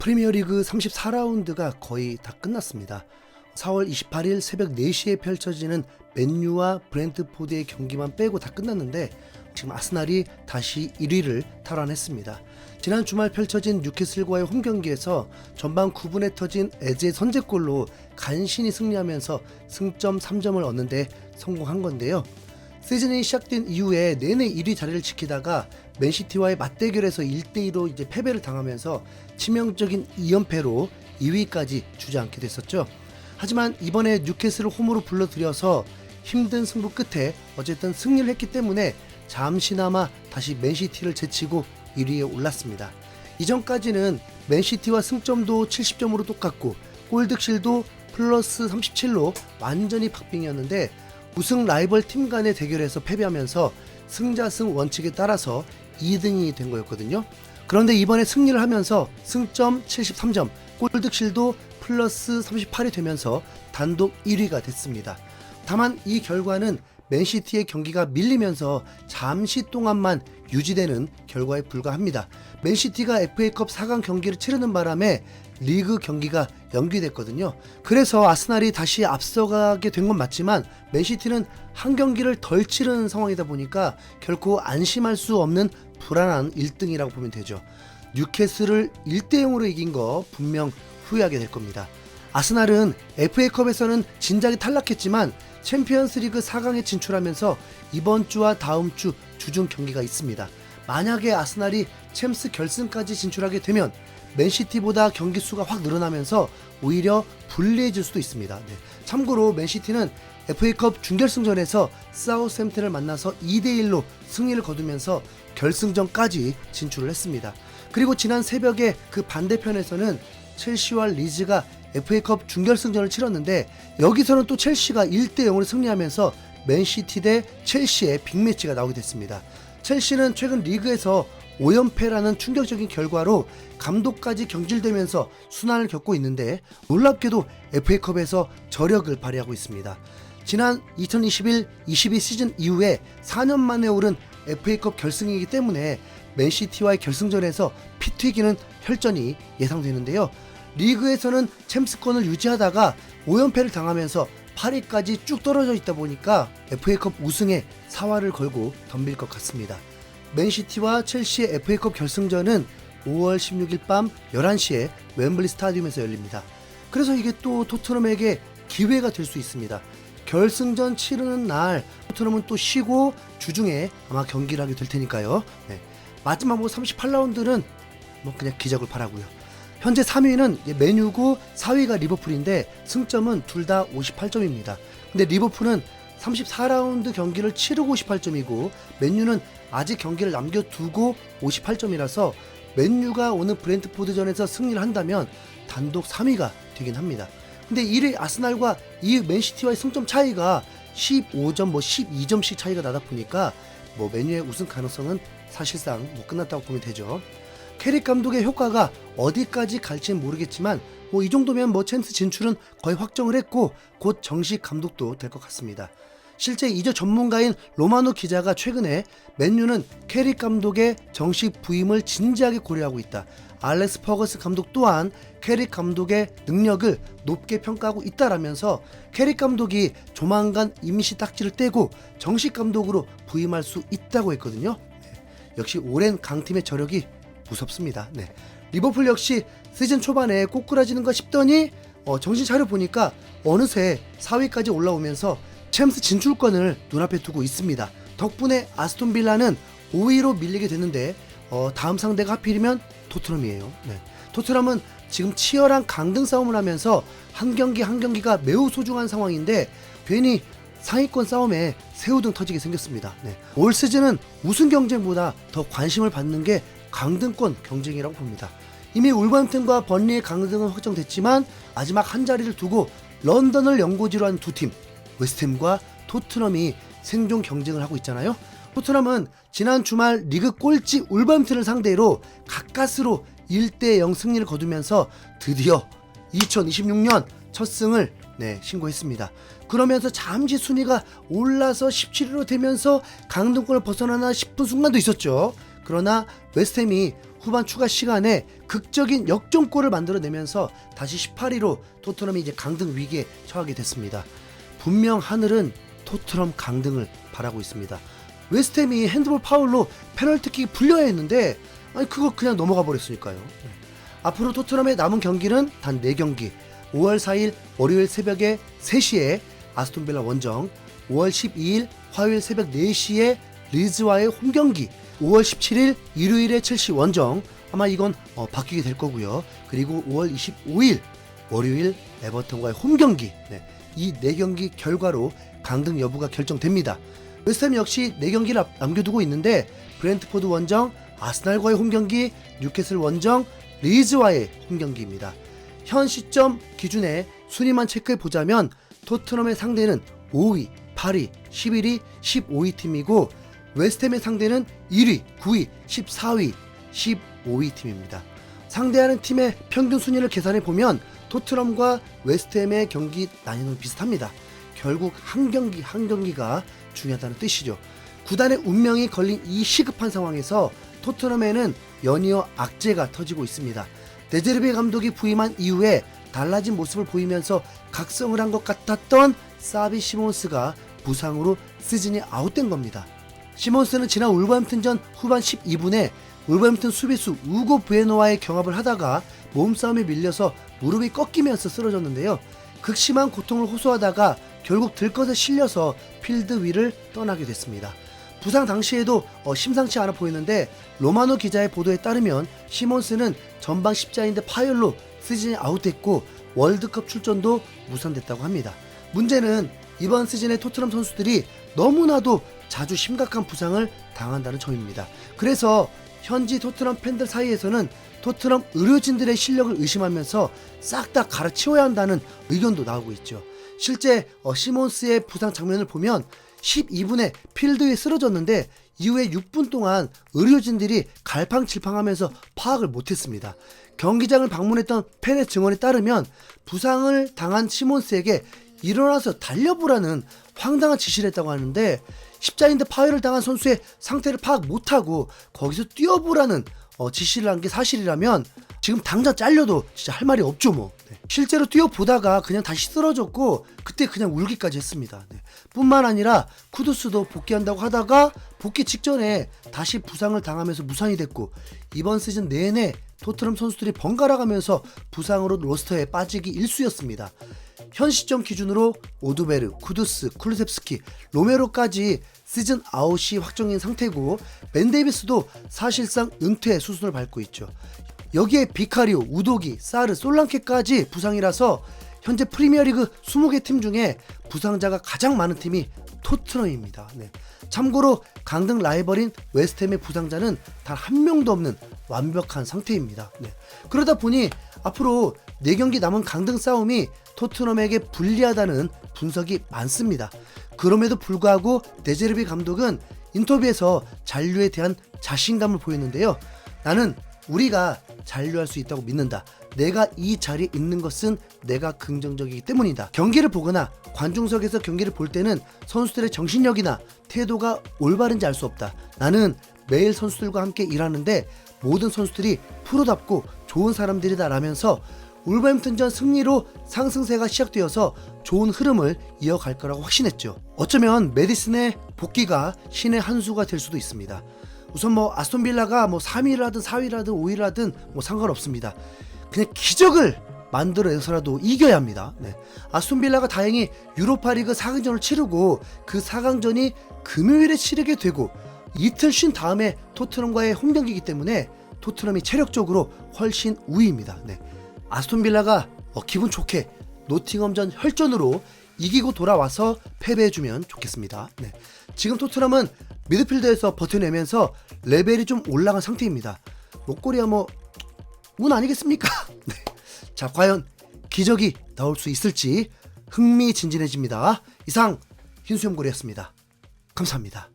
프리미어리그 34라운드가 거의 다 끝났습니다. 4월 28일 새벽 4시에 펼쳐지는 맨유와 브렌트포드의 경기만 빼고 다 끝났는데 지금 아스날이 다시 1위를 탈환했습니다. 지난 주말 펼쳐진 뉴캐슬과의 홈경기에서 전반 9분에 터진 에즈의 선제골로 간신히 승리하면서 승점 3점을 얻는데 성공한 건데요. 시즌이 시작된 이후에 내내 1위 자리를 지키다가 맨시티와의 맞대결에서 1대2로 이제 패배를 당하면서 치명적인 2연패로 2위까지 주저앉게 됐었죠. 하지만 이번에 뉴캐슬을 홈으로 불러들여서 힘든 승부 끝에 어쨌든 승리를 했기 때문에 잠시나마 다시 맨시티를 제치고 1위에 올랐습니다. 이전까지는 맨시티와 승점도 70점으로 똑같고 골득실도 플러스 37로 완전히 박빙이었는데 우승 라이벌 팀 간의 대결에서 패배하면서 승자승 원칙에 따라서 2등이 된 거였거든요. 그런데 이번에 승리를 하면서 승점 73점, 골득실도 플러스 38이 되면서 단독 1위가 됐습니다. 다만 이 결과는 맨시티의 경기가 밀리면서 잠시 동안만 유지되는 결과에 불과합니다. 맨시티가 FA컵 4강 경기를 치르는 바람에 리그 경기가 연기됐거든요. 그래서 아스날이 다시 앞서가게 된 건 맞지만 맨시티는 한 경기를 덜 치르는 상황이다 보니까 결코 안심할 수 없는 불안한 1등이라고 보면 되죠. 뉴캐슬을 1대0으로 이긴 거 분명 후회하게 될 겁니다. 아스날은 FA컵에서는 진작에 탈락했지만 챔피언스리그 4강에 진출하면서 이번 주와 다음 주 주중 경기가 있습니다. 만약에 아스날이 챔스 결승까지 진출하게 되면 맨시티보다 경기 수가 확 늘어나면서 오히려 불리해질 수도 있습니다. 참고로 맨시티는 FA컵 준결승전에서 사우스햄튼을 만나서 2대1로 승리를 거두면서 결승전까지 진출을 했습니다. 그리고 지난 새벽에 그 반대편에서는 첼시와 리즈가 FA컵 준결승전을 치렀는데 여기서는 또 첼시가 1대0으로 승리하면서 맨시티 대 첼시의 빅매치가 나오게 됐습니다. 첼시는 최근 리그에서 5연패라는 충격적인 결과로 감독까지 경질되면서 순환을 겪고 있는데 놀랍게도 FA컵에서 저력을 발휘하고 있습니다. 지난 2021-22 시즌 이후에 4년 만에 오른 FA컵 결승이기 때문에 맨시티와의 결승전에서 피 튀기는 혈전이 예상되는데요. 리그에서는 챔스권을 유지하다가 5연패를 당하면서 8위까지 쭉 떨어져 있다 보니까 FA컵 우승에 사활을 걸고 덤빌 것 같습니다. 맨시티와 첼시의 FA컵 결승전은 5월 16일 밤 11시에 웸블리 스타디움에서 열립니다. 그래서 이게 또 토트넘에게 기회가 될 수 있습니다. 결승전 치르는 날 토트넘은 또 쉬고 주중에 아마 경기를 하게 될 테니까요. 마지막 38라운드는 그냥 기적을 바라고요. 현재 3위는 맨유고 4위가 리버풀인데 승점은 둘 다 58점입니다. 근데 리버풀은 34라운드 경기를 치르고 58점이고 맨유는 아직 경기를 남겨두고 58점이라서 맨유가 오늘 브렌트포드전에서 승리를 한다면 단독 3위가 되긴 합니다. 근데 1위 아스날과 이 맨시티와의 승점 차이가 15점 12점씩 차이가 나다 보니까 맨유의 우승 가능성은 사실상 끝났다고 보면 되죠. 캐릭 감독의 효과가 어디까지 갈지는 모르겠지만 이 정도면 챔스 진출은 거의 확정을 했고 곧 정식 감독도 될 것 같습니다. 실제 이적 전문가인 로마노 기자가 최근에 맨유는 캐릭 감독의 정식 부임을 진지하게 고려하고 있다. 알렉스 퍼거스 감독 또한 캐릭 감독의 능력을 높게 평가하고 있다라면서 캐릭 감독이 조만간 임시 딱지를 떼고 정식 감독으로 부임할 수 있다고 했거든요. 역시 오랜 강팀의 저력이 무섭습니다. 리버풀 역시 시즌 초반에 꼬꾸라지는가 싶더니 정신 차려 보니까 어느새 4위까지 올라오면서 챔스 진출권을 눈앞에 두고 있습니다. 덕분에 아스톤 빌라는 5위로 밀리게 됐는데 다음 상대가 하필이면 토트넘이에요. 토트넘은 지금 치열한 강등 싸움을 하면서 한 경기 한 경기가 매우 소중한 상황인데 괜히 상위권 싸움에 새우등 터지게 생겼습니다. 올 시즌은 우승 경쟁보다 더 관심을 받는 게 강등권 경쟁이라고 봅니다. 이미 울버햄튼과 번리의 강등은 확정됐지만 마지막 한 자리를 두고 런던을 연고지로 한 두 팀 웨스트햄과 토트넘이 생존 경쟁을 하고 있잖아요. 토트넘은 지난 주말 리그 꼴찌 울버햄튼을 상대로 가까스로 1대0 승리를 거두면서 드디어 2026년 첫 승을 신고했습니다. 그러면서 잠시 순위가 올라서 17위로 되면서 강등권을 벗어나나 싶은 순간도 있었죠. 그러나 웨스트햄이 후반 추가 시간에 극적인 역전골을 만들어내면서 다시 18위로 토트넘이 이제 강등 위기에 처하게 됐습니다. 분명 하늘은 토트넘 강등을 바라고 있습니다. 웨스트햄이 핸드볼 파울로 페널티킥 불려야 했는데 아니 그거 그냥 넘어가 버렸으니까요. 앞으로 토트넘의 남은 경기는 단 4경기. 5월 4일 월요일 새벽에 3시에 아스톤빌라 원정, 5월 12일 화요일 새벽 4시에 리즈와의 홈경기, 5월 17일 일요일에 첼시 원정, 아마 이건 바뀌게 될 거고요. 그리고 5월 25일 월요일 에버턴과의 홈경기, 이 4경기 결과로 강등 여부가 결정됩니다. 웨스트햄 역시 4경기를 남겨두고 있는데 브렌트포드 원정, 아스날과의 홈경기, 뉴캐슬 원정, 리즈와의 홈경기입니다. 현 시점 기준에 순위만 체크해보자면 토트넘의 상대는 5위, 8위, 11위, 15위 팀이고 웨스트햄의 상대는 1위, 9위, 14위, 15위 팀입니다. 상대하는 팀의 평균 순위를 계산해보면 토트넘과 웨스트햄의 경기 난이도는 비슷합니다. 결국 한 경기가 중요하다는 뜻이죠. 구단의 운명이 걸린 이 시급한 상황에서 토트넘에는 연이어 악재가 터지고 있습니다. 데제르비 감독이 부임한 이후에 달라진 모습을 보이면서 각성을 한 것 같았던 사비 시몬스가 부상으로 시즌이 아웃된 겁니다. 시몬스는 지난 울버햄튼전 후반 12분에 울버햄튼 수비수 우고 부에노와의 경합을 하다가 몸싸움에 밀려서 무릎이 꺾이면서 쓰러졌는데요. 극심한 고통을 호소하다가 결국 들것에 실려서 필드 위를 떠나게 됐습니다. 부상 당시에도 심상치 않아 보이는데 로마노 기자의 보도에 따르면 시몬스는 전방 십자인대 파열로 시즌에 아웃됐고 월드컵 출전도 무산됐다고 합니다. 문제는 이번 시즌의 토트넘 선수들이 너무나도 자주 심각한 부상을 당한다는 점입니다. 그래서 현지 토트넘 팬들 사이에서는 토트넘 의료진들의 실력을 의심하면서 싹 다 갈아치워야 한다는 의견도 나오고 있죠. 실제 시몬스의 부상 장면을 보면 12분에 필드 위에 쓰러졌는데 이후에 6분 동안 의료진들이 갈팡질팡하면서 파악을 못했습니다. 경기장을 방문했던 팬의 증언에 따르면 부상을 당한 시몬스에게 일어나서 달려보라는 황당한 지시를 했다고 하는데 십자인대 파열을 당한 선수의 상태를 파악 못하고 거기서 뛰어보라는 지시를 한 게 사실이라면 지금 당장 잘려도 진짜 할 말이 없죠 뭐. 실제로 뛰어보다가 그냥 다시 쓰러졌고 그때 그냥 울기까지 했습니다. 뿐만 아니라 쿠두스도 복귀한다고 하다가 복귀 직전에 다시 부상을 당하면서 무산이 됐고 이번 시즌 내내 토트넘 선수들이 번갈아 가면서 부상으로 로스터에 빠지기 일쑤였습니다. 현 시점 기준으로 오두베르, 쿠두스, 쿨루셉스키, 로메로까지 시즌 아웃이 확정인 상태고 벤 데이비스도 사실상 은퇴 수순을 밟고 있죠. 여기에 비카리오, 우도기, 사르, 솔랑케까지 부상이라서 현재 프리미어리그 20개 팀 중에 부상자가 가장 많은 팀이 토트넘입니다. 참고로 강등 라이벌인 웨스트햄의 부상자는 단 한 명도 없는 완벽한 상태입니다. 그러다 보니 앞으로 4경기 남은 강등 싸움이 토트넘에게 불리하다는 분석이 많습니다. 그럼에도 불구하고 데제르비 감독은 인터뷰에서 잔류에 대한 자신감을 보였는데요. 나는 우리가 잔류할 수 있다고 믿는다. 내가 이 자리에 있는 것은 내가 긍정적이기 때문이다. 경기를 보거나 관중석에서 경기를 볼 때는 선수들의 정신력이나 태도가 올바른지 알 수 없다. 나는 매일 선수들과 함께 일하는데 모든 선수들이 프로답고 좋은 사람들이다 라면서 울버햄튼전 승리로 상승세가 시작되어서 좋은 흐름을 이어갈 거라고 확신했죠. 어쩌면 메디슨의 복귀가 신의 한 수가 될 수도 있습니다. 우선 아스톤빌라가 3위를 하든 4위를 하든 5위를 하든 상관없습니다. 그냥 기적을 만들어내서라도 이겨야 합니다. 아스톤빌라가 다행히 유로파리그 4강전을 치르고 그 4강전이 금요일에 치르게 되고 이틀 쉰 다음에 토트넘과의 홈경기이기 때문에 토트넘이 체력적으로 훨씬 우위입니다. 아스톤빌라가 기분 좋게 노팅엄전 혈전으로 이기고 돌아와서 패배해주면 좋겠습니다. 지금 토트넘은 미드필더에서 버텨내면서 레벨이 좀 올라간 상태입니다. 목걸이야 운 아니겠습니까? 자, 과연 기적이 나올 수 있을지 흥미진진해집니다. 이상 흰수염고리였습니다. 감사합니다.